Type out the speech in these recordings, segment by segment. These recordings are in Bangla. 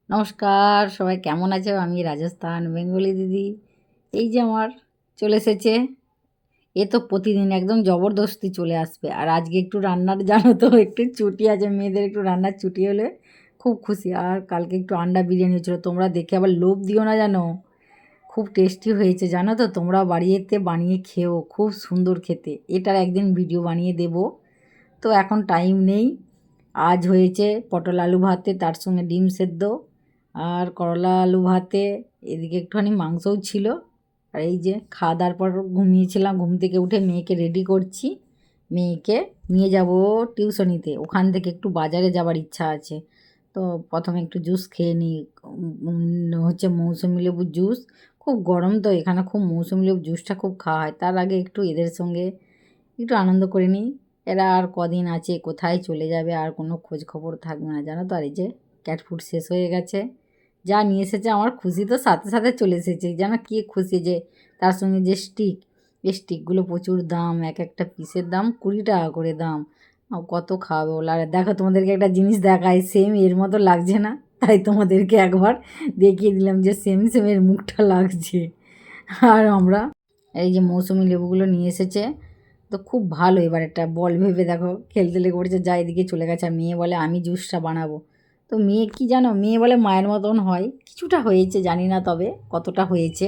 নমস্কার, সবাই কেমন আছো? আমি রাজস্থান বেঙ্গলি দিদি। এই যে আমার চলে এসেছে। এ তো প্রতিদিন একদম জবরদস্তি চলে আসবে। আর আজকে একটু রান্নার জানো তো একটু ছুটি আছে, মেয়েদের একটু রান্নার ছুটি হলে খুব খুশি। আর কালকে একটু আন্ডা বিরিয়ানি হয়েছিলো, তোমরা দেখে আবার লোভ দিও না জানো। খুব টেস্টি হয়েছে জানো তো, তোমরা বাড়িতে বানিয়ে খেও, খুব সুন্দর খেতে। এটার একদিন ভিডিও বানিয়ে দেবো। তো এখন টাইম নেই। আজ হয়েছে পটল আলু ভাতে, তার সঙ্গে ডিম সেদ্ধ আর করলা আলু ভাতে। এদিকে একটুখানি মাংসও ছিল। আর এই যে খাওয়া দাওয়ার পর ঘুমিয়েছিলাম, ঘুম থেকে উঠে মেয়েকে রেডি করছি। মেয়েকে নিয়ে যাব টিউশনিতে, ওখান থেকে একটু বাজারে যাবার ইচ্ছা আছে। তো প্রথমে একটু জুস খেয়ে নিই। হচ্ছে মৌসুমি লেবুর জুস। খুব গরম তো, এখানে খুব মৌসুমি লেবুর জুসটা খুব খাওয়া হয়। তার আগে একটু এদের সঙ্গে একটু আনন্দ করে নিই। এরা আর কদিন আছে, কোথায় চলে যাবে, আর কোনো খোঁজ খবর থাকবে না জানো তো। আর এই যে ক্যাট ফুড শেষ হয়ে গেছে। যা নিয়ে এসেছে আমার খুশি তো সাথে সাথে চলে এসেছে, যেন কী খুশি। যে তার সঙ্গে যে স্টিক, এই স্টিকগুলো প্রচুর দাম, এক একটা পিসের দাম 20 টাকা করে দাম। কত খাওয়াবে ওলা। আর দেখো তোমাদেরকে একটা জিনিস দেখায়, সেম এর মতো লাগছে না? তাই তোমাদেরকে একবার দেখিয়ে দিলাম যে সেম সেম এর মুখটা লাগছে। আর আমরা এই যে মৌসুমি লেবুগুলো নিয়ে এসেছে। তো খুব ভালো, এবার একটা বল ভেবে দেখো খেলতে লেগে পড়েছে, যা এদিকে চলে গেছে। আর মেয়ে বলে আমি জুসটা বানাবো। তো মেয়ে কি জানো, মেয়ে বলে মায়ের মতন হয়। কিছুটা হয়েছে, জানি না তবে কতটা হয়েছে।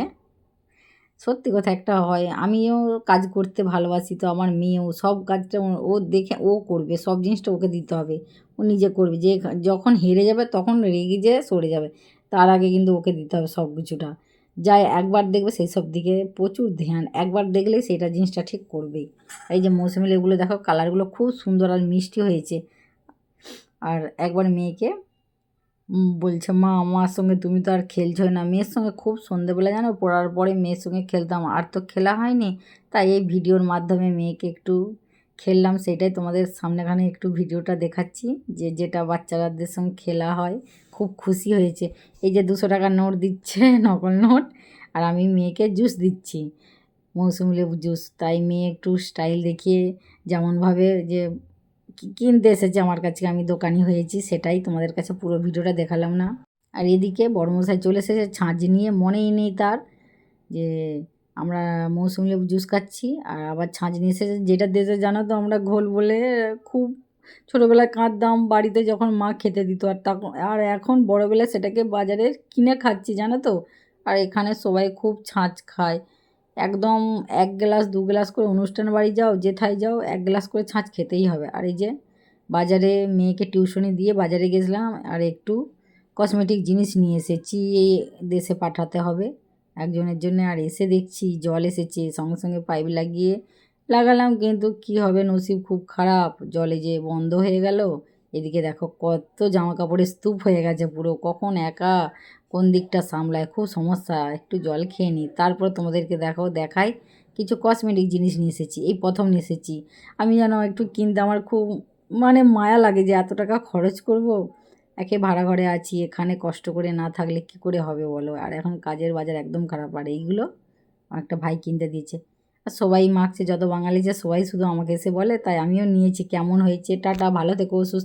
সত্যি কথা একটা হয়, আমিও কাজ করতে ভালোবাসি, তো আমার মেয়েও সব কাজটা ও দেখে ও করবে, সব জিনিসটা ওকে দিতে হবে। ও নিজে করবে, যে যখন হেরে যাবে তখন রেগে যেয়ে সরে যাবে। তার আগে কিন্তু ওকে দিতে হবে সব কিছুটা। যাই একবার দেখবে সেই সব দিকে প্রচুর ধ্যান, একবার দেখলেই সেটা জিনিসটা ঠিক করবেই। এই যে মৌসুমি লেবুগুলো দেখো, কালারগুলো খুব সুন্দর আর মিষ্টি হয়েছে। আর একবার মেয়েকে বলছে, মা আমার সঙ্গে তুমি তো আর খেলছোই না। মেয়ের সঙ্গে খুব সন্ধেবেলা জানো পড়ার পরে মেয়ের সঙ্গে খেলতাম, আর তো খেলা হয়নি। তাই এই ভিডিওর মাধ্যমে মেয়েকে একটু খেললাম, সেটাই তোমাদের সামনেখানে একটু ভিডিওটা দেখাচ্ছি। যে যেটা বাচ্চাদের সঙ্গে খেলা হয়, খুব খুশি হয়েছে। এই যে 200 টাকার নোট দিচ্ছে, নকল নোট। আর আমি মেয়েকে জুস দিচ্ছি, মৌসুমি লেবু জুস। তাই মেয়ে একটু স্টাইল দেখিয়ে যেমনভাবে যে কিনতে এসেছে আমার কাছে, আমি দোকানি হয়েছি, সেটাই তোমাদের কাছে পুরো ভিডিওটা দেখালাম না। আর এদিকে বড়মশাই চলে এসেছে ছাঁচ নিয়ে, মনেই নেই তার যে আমরা মৌসুমি লেবু জুস খাচ্ছি। আর আবার ছাঁচ নিয়ে এসেছে, যেটা দেশে জানো তো আমরা ঘোল বলে খুব ছোটোবেলায় কাঁদতাম বাড়িতে যখন মা খেতে দিত। আর তখন আর এখন বড়োবেলায় সেটাকে বাজারে কিনে খাচ্ছি জানো তো। আর এখানে সবাই খুব ছাঁচ খায় একদম। 1 গ্লাস 2 গ্লাস করে, অনুষ্ঠান বাড়ি যাও যেথায় যাও 1 গ্লাস করে ছাঁচ খেতেই হবে। আর এই যে বাজারে মেয়েকে টিউশনি দিয়ে বাজারে গেছিলাম, আর একটু কসমেটিক জিনিস নিয়ে এসেছি, এই দেশে পাঠাতে হবে একজনের জন্য। আর এসে দেখছি জল এসেছে, সঙ্গে সঙ্গে পাইপ লাগিয়ে লাগালাম, কিন্তু কি হবে, নসিব খুব খারাপ, জলে যে বন্ধ হয়ে গেল। এদিকে দেখো কত জামা কাপড়ের স্তূপ হয়ে গেছে পুরো, কখন একা কোন দিকটা সামলায়, খুব সমস্যা। একটু জল খেয়ে নিই, তারপর তোমাদেরকে দেখাই কিছু কসমেটিক জিনিস নিয়ে এসেছি, এই প্রথম নিয়ে এসেছি। আমি যেন একটু কিনতে আমার খুব মানে মায়া লাগে যে এত টাকা খরচ করব। একে ভাড়া ঘরে আছি, এখানে কষ্ট করে না থাকলে কি করে হবে বলো। আর এখন কাজের বাজার একদম খারাপ। আর এইগুলো আমার একটা ভাই কিনতে দিয়েছে। আর সবাই মাখছে, যত বাঙালি যে সবাই শুধু আমাকে এসে বলে, তাই আমিও নিয়েছি। কেমন হয়েছে, টাটা, ভালো থেকো, সুস্থ।